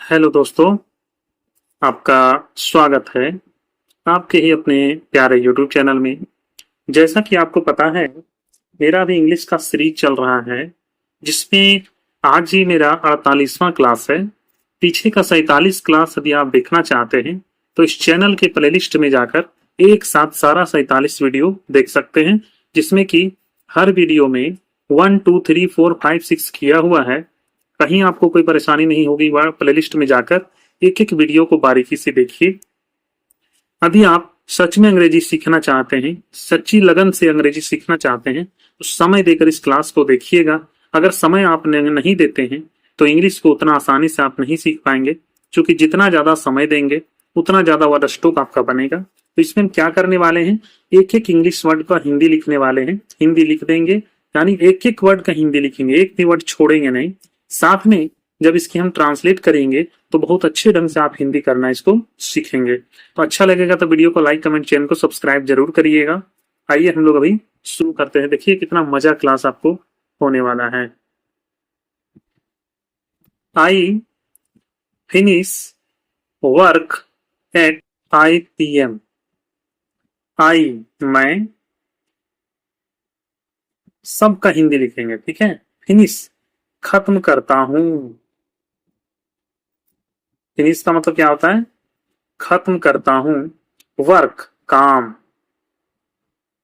Hello दोस्तों, आपका स्वागत है आपके ही अपने प्यारे यूट्यूब चैनल में। जैसा कि आपको पता है, मेरा भी इंग्लिश का सीरीज चल रहा है, जिसमें आज ही मेरा 48वां क्लास है। पीछे का 47 क्लास यदि आप देखना चाहते हैं तो इस चैनल के प्लेलिस्ट में जाकर एक साथ सारा 47 वीडियो देख सकते हैं, जिसमें कि हर वीडियो में 1 2 3 4 5 6 किया हुआ है। कहीं आपको कोई परेशानी नहीं होगी, वह प्लेलिस्ट में जाकर एक एक वीडियो को बारीकी से देखिए। यदि आप सच में अंग्रेजी सीखना चाहते हैं, सच्ची लगन से अंग्रेजी सीखना चाहते हैं, तो समय देकर इस क्लास को देखिएगा। अगर समय आप नहीं देते हैं तो इंग्लिश को उतना आसानी से आप नहीं सीख पाएंगे, क्योंकि जितना ज्यादा समय देंगे उतना ज्यादा वर्ड स्टॉक आपका बनेगा। तो इसमें हम क्या करने वाले हैं, एक एक इंग्लिश वर्ड का हिंदी लिखने वाले हैं। हिंदी लिख देंगे, यानी एक एक वर्ड का हिंदी लिखेंगे, एक भी वर्ड छोड़ेंगे नहीं। साथ में जब इसकी हम ट्रांसलेट करेंगे तो बहुत अच्छे ढंग से आप हिंदी करना इसको सीखेंगे। तो अच्छा लगेगा तो वीडियो को लाइक, कमेंट, चैनल को सब्सक्राइब जरूर करिएगा। आइए हम लोग अभी शुरू करते हैं। देखिए कितना मजा क्लास आपको होने वाला है। I finish work at 5 PM। I, मैं, सबका हिंदी लिखेंगे, ठीक है। फिनिश, खत्म करता हूं। फिनिश का मतलब क्या होता है, खत्म करता हूं। वर्क, काम।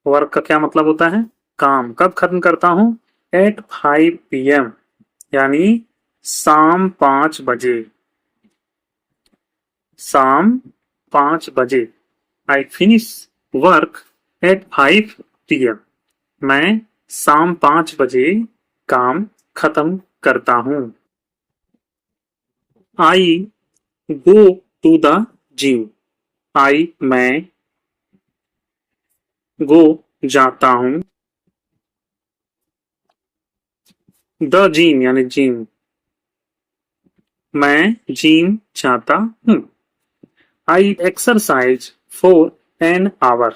वर्क का क्या मतलब होता है, काम। कब खत्म करता हूं, एट 5 PM, यानी शाम 5 बजे। शाम 5 बजे। I finish work at 5 PM। मैं शाम 5 बजे काम खत्म करता हूं। आई गो टू द जिम। आई, मैं, गो, जाता हूं, द जिम यानी जिम, मैं जिम जाता हूं। आई एक्सरसाइज फॉर एन आवर।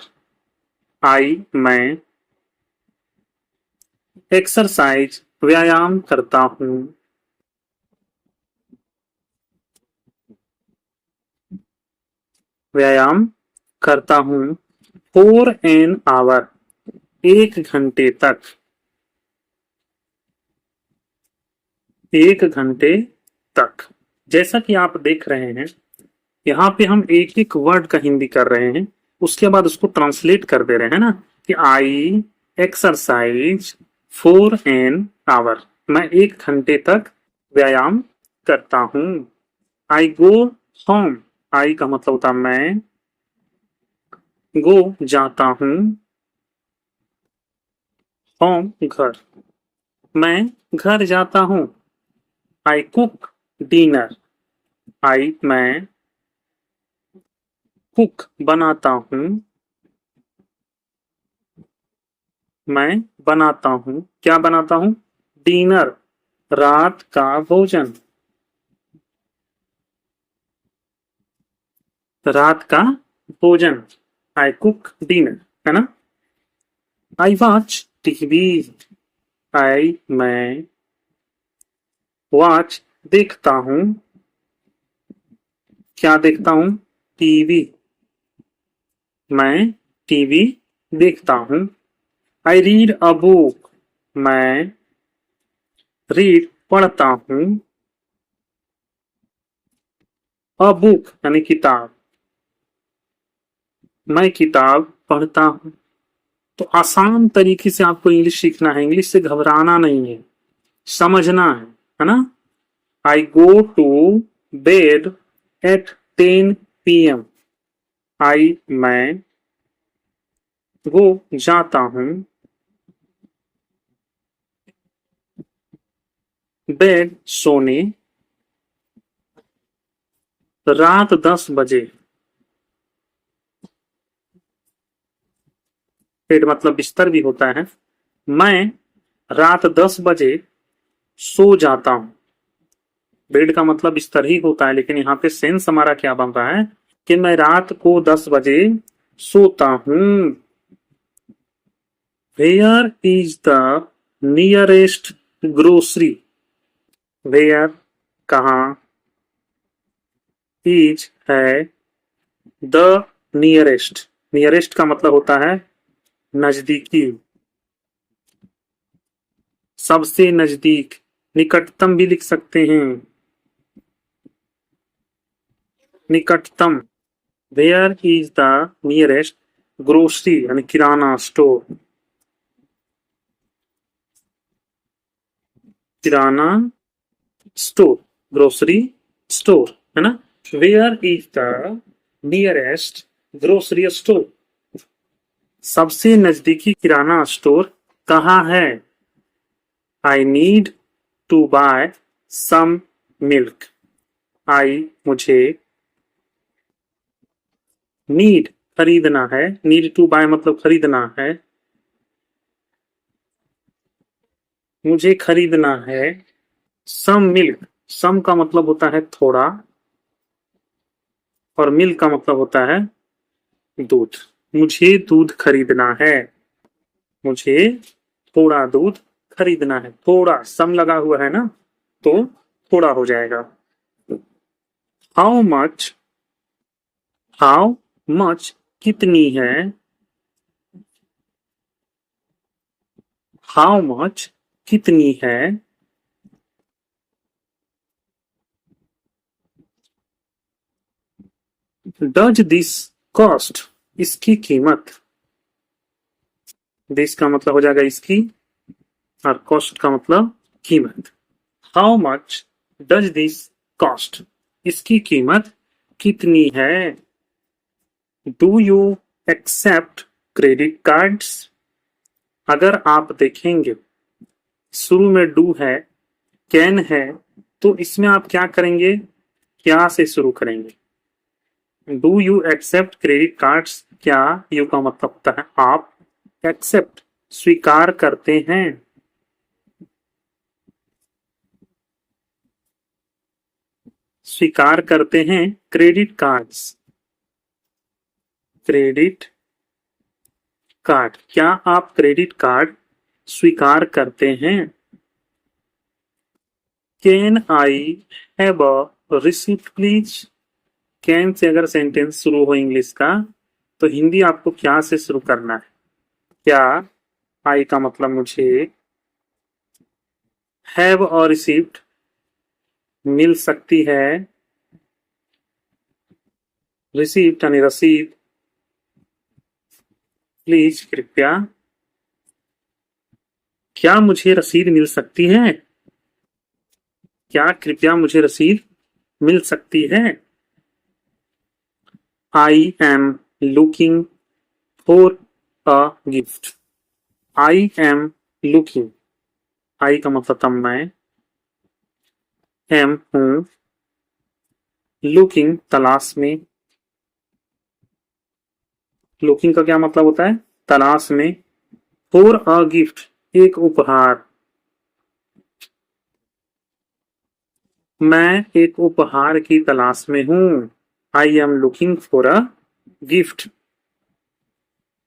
आई, मैं एक्सरसाइज व्यायाम करता हूं। व्यायाम करता हूं फॉर एन आवर, 1 घंटे तक। 1 घंटे तक। जैसा कि आप देख रहे हैं, यहाँ पे हम एक एक वर्ड का हिंदी कर रहे हैं, उसके बाद उसको ट्रांसलेट कर दे रहे हैं ना, कि आई एक्सरसाइज फॉर एन आवर, मैं 1 घंटे तक व्यायाम करता हूं। आई गो होम। आई का मतलब होता है मैं, गो जाता हूं, होम घर, मैं घर जाता हूं। I cook dinner. आई, मैं कुक बनाता हूं, मैं बनाता हूं, क्या बनाता हूं, डिनर, रात का भोजन। रात का भोजन। आई कुक डिनर, है ना। I watch TV. आई, मैं वॉच देखता हूं, क्या देखता हूं, टीवी, मैं टीवी देखता हूं। I read a book. मैं रीड पढ़ता हूं, अ बुक यानी किताब, मैं किताब पढ़ता हूं। तो आसान तरीके से आपको इंग्लिश सीखना है, इंग्लिश से घबराना नहीं है, समझना है ना। I go to bed at 10 PM। I, मैं गो जाता हूं, बेड सोने, रात 10 बजे। बेड मतलब बिस्तर भी होता है। मैं रात 10 बजे सो जाता हूं। बेड का मतलब बिस्तर ही होता है, लेकिन यहाँ पे सेंस हमारा क्या बन रहा है, कि मैं रात को 10 बजे सोता हूं। Where is the nearest grocery. Where, कहाँ, इज है द नियरेस्ट। नियरेस्ट का मतलब होता है नजदीकी, सबसे नजदीक, निकटतम भी लिख सकते हैं। निकटतम, where is the nearest grocery यानी kirana store. Kirana store, grocery store, है ना। Where is the nearest grocery store, सबसे नजदीकी किराना स्टोर कहाँ है। I need to buy some milk. I, मुझे, नीड खरीदना है, नीड टू बाय मतलब खरीदना है, मुझे खरीदना है सम मिल्क। सम का मतलब होता है थोड़ा और मिल्क का मतलब होता है दूध। मुझे दूध खरीदना है, मुझे थोड़ा दूध खरीदना है। थोड़ा सम लगा हुआ है ना, तो थोड़ा हो जाएगा। हाउ मच, हाउ मच कितनी है, हाउ मच कितनी है, डज दिस कॉस्ट इसकी कीमत। दिस का मतलब हो जाएगा इसकी, और कॉस्ट का मतलब कीमत। How much does this cost, इसकी कीमत कितनी है। Do you accept credit cards. अगर आप देखेंगे शुरू में डू है, कैन है, तो इसमें आप क्या करेंगे, क्या से शुरू करेंगे। Do you accept credit cards, क्या यू का मतलब होता है आप, एक्सेप्ट स्वीकार करते हैं, स्वीकार करते हैं क्रेडिट कार्ड्स। क्रेडिट कार्ड, क्या आप क्रेडिट कार्ड स्वीकार करते हैं। Can I have a receipt please. Can say अगर सेंटेंस शुरू हो इंग्लिश का, तो हिंदी आपको क्या से शुरू करना है। क्या, आई का मतलब मुझे, हैव और रिसिप्ट मिल सकती है, रिसिप्ट यानी रसीद, प्लीज कृपया, क्या मुझे रसीद मिल सकती है, क्या कृपया मुझे रसीद मिल सकती है। I am looking for a gift. I am looking, I का मतलब था मैं, एम हूं, लुकिंग तलाश में। लुकिंग का क्या मतलब होता है, तलाश में। फॉर अ गिफ्ट, एक उपहार, मैं एक उपहार की तलाश में हूं। आई am looking for a gift.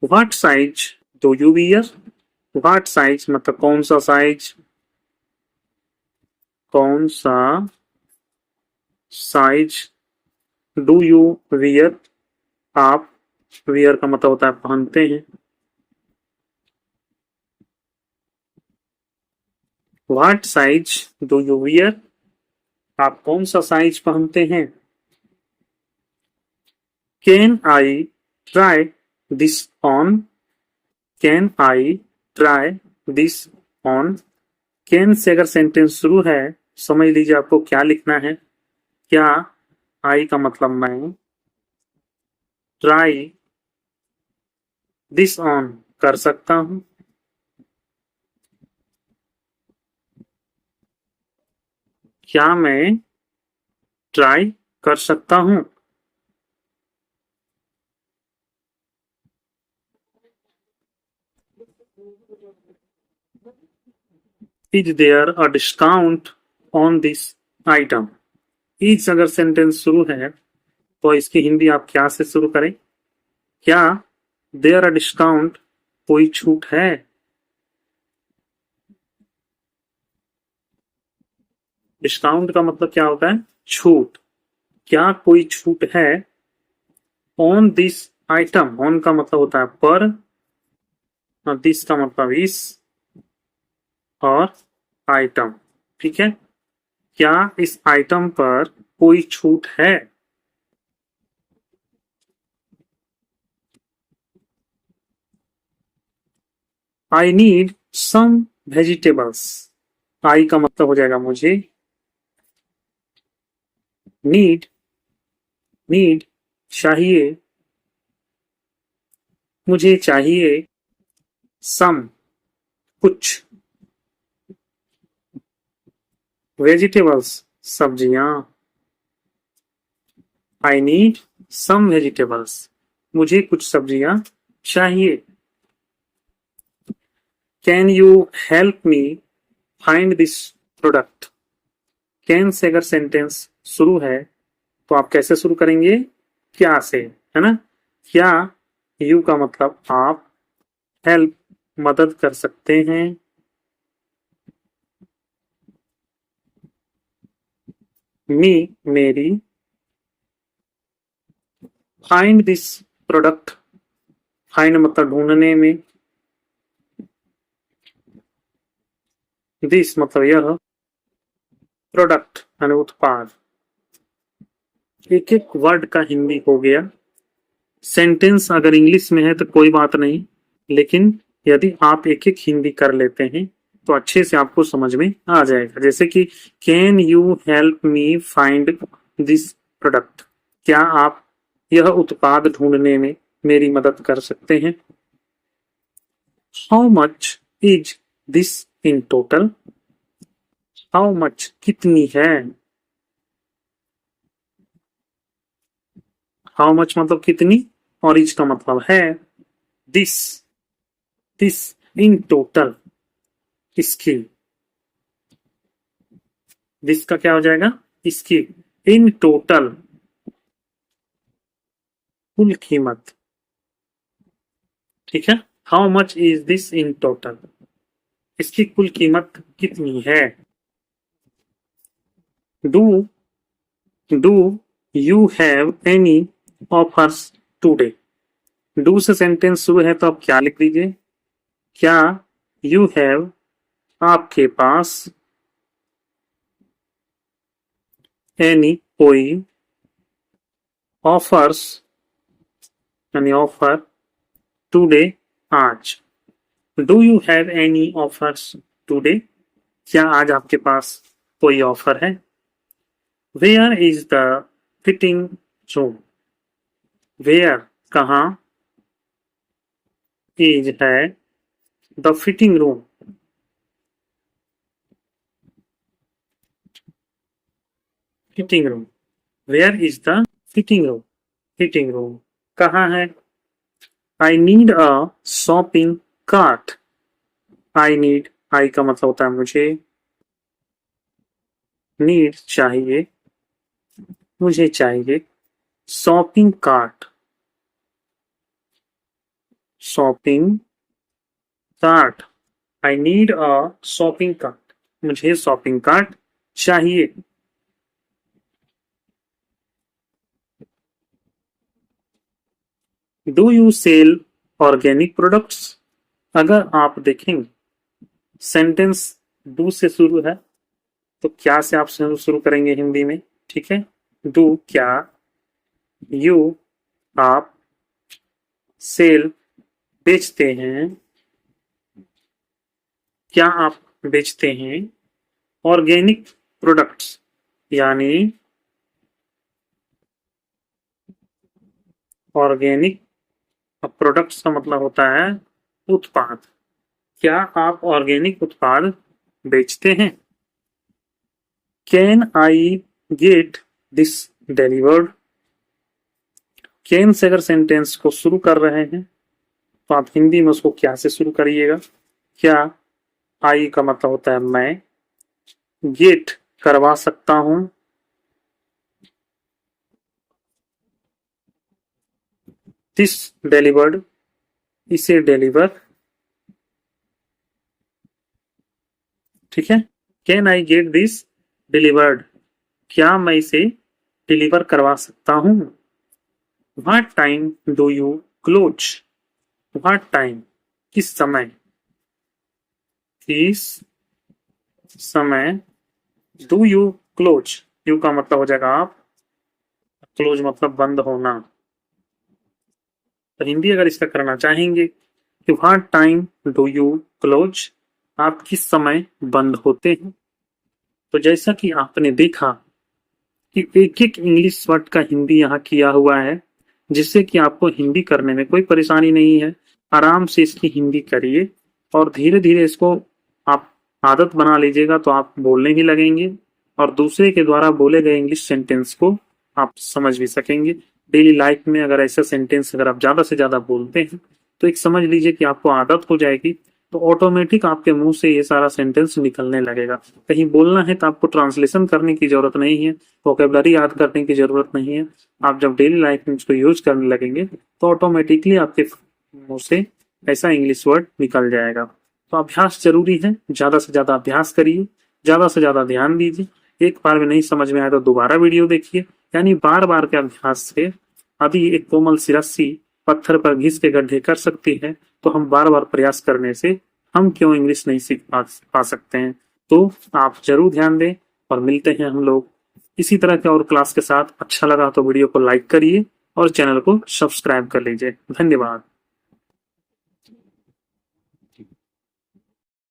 What size do you wear. What size मतलब कौन सा साइज, कौन सा साइज, डू यू वियर, आप, वियर का मतलब होता है पहनते हैं। What size do you wear, आप कौन सा साइज पहनते हैं। Can I try this on. Can I try this on. Can say अगर सेंटेंस शुरू है, समझ लीजिए आपको क्या लिखना है। क्या, आई का मतलब मैं, ट्राई दिस ऑन कर सकता हूं। क्या मैं ट्राई कर सकता हूं। Is there a discount on this item. Is अगर सेंटेंस शुरू है, तो इसकी हिंदी आप क्या से शुरू करें। क्या देयर अ डिस्काउंट, कोई छूट है। डिस्काउंट का मतलब क्या होता है, छूट। क्या कोई छूट है ऑन दिस आइटम। ऑन का मतलब होता है पर, और दिस का मतलब इस, और आइटम। ठीक है, क्या इस आइटम पर कोई छूट है। I need some vegetables. आई का मतलब हो जाएगा मुझे, नीड, नीड चाहिए, मुझे चाहिए, सम कुछ, वेजिटेबल्स सब्जियां। आई नीड सम वेजिटेबल्स, मुझे कुछ सब्जियां चाहिए। Can you help me find this product. Can say अगर सेंटेंस शुरू है तो आप कैसे शुरू करेंगे, क्या से, है ना। क्या, यू का मतलब आप, हेल्प मदद कर सकते हैं, मी मेरी, फाइंड दिस प्रोडक्ट, फाइंड मतलब ढूंढने में, दिस मतलब यह, प्रोडक्ट यानी उत्पाद। एक एक वर्ड का हिंदी हो गया। सेंटेंस अगर इंग्लिश में है तो कोई बात नहीं, लेकिन यदि आप एक एक हिंदी कर लेते हैं तो अच्छे से आपको समझ में आ जाएगा। जैसे कि can you help me find this product. क्या आप यह उत्पाद ढूंढने में मेरी मदद कर सकते हैं। How much is this in total. How much कितनी है। हाउ मच मतलब कितनी, और इज का मतलब है दिस, दिस इन टोटल इसकी, दिस का क्या हो जाएगा इसकी, इन टोटल कुल कीमत। ठीक है, how much is this in total, इसकी कुल कीमत कितनी है। Do, do you have any offers today. Do से सेंटेंस शुरू है तो आप क्या लिख दीजिए, क्या यू हैव आपके पास, एनी कोई, ऑफर्स यानी ऑफर, टुडे आज। Do you have any offers today, क्या आज आपके पास कोई ऑफर है। Where is the fitting room. Where कहाँ, इज है, the fitting room fitting room, where is the fitting room, fitting room कहाँ है। I need a shopping cart. I need, I का मतलब होता है मुझे, नीड चाहिए, मुझे चाहिए, shopping cart, shopping cart. I need a shopping cart, मुझे शॉपिंग कार्ट चाहिए। Do you sell organic products. अगर आप देखेंगे सेंटेंस डू से शुरू है तो क्या से आप शुरू करेंगे हिंदी में। ठीक है, डू क्या, यू आप, सेल बेचते हैं, क्या आप बेचते हैं ऑर्गेनिक प्रोडक्ट्स, यानी ऑर्गेनिक प्रोडक्ट्स का मतलब होता है उत्पाद। क्या आप ऑर्गेनिक उत्पाद बेचते हैं। Can I get this delivered. Can say अगर सेंटेंस को शुरू कर रहे हैं तो आप हिंदी में उसको क्या से शुरू करिएगा। क्या, आई का मतलब होता है मैं, गेट करवा सकता हूं, दिस डिलीवर्ड इसे डिलीवर। ठीक है, can I get this delivered, क्या मैं इसे डिलीवर करवा सकता हूँ? What time do you close? What time, किस समय, किस समय डू यू क्लोज, यू का मतलब हो जाएगा आप, क्लोज मतलब बंद होना। तो हिंदी अगर इसका करना चाहेंगे कि what time do you close, आप किस समय बंद होते हैं। तो जैसा कि आपने देखा कि एक एक इंग्लिश वर्ड का हिंदी यहाँ किया हुआ है, जिससे कि आपको हिंदी करने में कोई परेशानी नहीं है। आराम से इसकी हिंदी करिए और धीरे धीरे इसको आप आदत बना लीजिएगा तो आप बोलने भी लगेंगे और दूसरे के द्वारा बोले गए इंग्लिश सेंटेंस को आप समझ भी सकेंगे। डेली लाइफ में अगर ऐसा सेंटेंस अगर आप ज्यादा से ज्यादा बोलते हैं तो एक समझ लीजिए कि आपको आदत हो जाएगी, तो ऑटोमेटिक आपके मुंह से ये सारा सेंटेंस निकलने लगेगा। कहीं बोलना है तो आपको ट्रांसलेशन करने की जरूरत नहीं है, वोकेबलरी याद करने की जरूरत नहीं है। आप जब डेली लाइफ में इसको यूज करने लगेंगे तो ऑटोमेटिकली आपके मुंह से ऐसा इंग्लिश वर्ड निकल जाएगा। तो अभ्यास जरूरी है, ज्यादा से ज्यादा अभ्यास करिए, ज्यादा से ज्यादा ध्यान दीजिए। एक बार में नहीं समझ में आया तो दोबारा वीडियो देखिए, यानी बार बार के अभ्यास से अभी एक कोमल सी रस्सी पत्थर पर घिस के गड्ढे कर सकती है, तो हम बार बार प्रयास करने से हम क्यों इंग्लिश नहीं सीख पा सकते हैं। तो आप जरूर ध्यान दें और मिलते हैं हम लोग इसी तरह के और क्लास के साथ। अच्छा लगा तो वीडियो को लाइक करिए और चैनल को सब्सक्राइब कर लीजिए। धन्यवाद।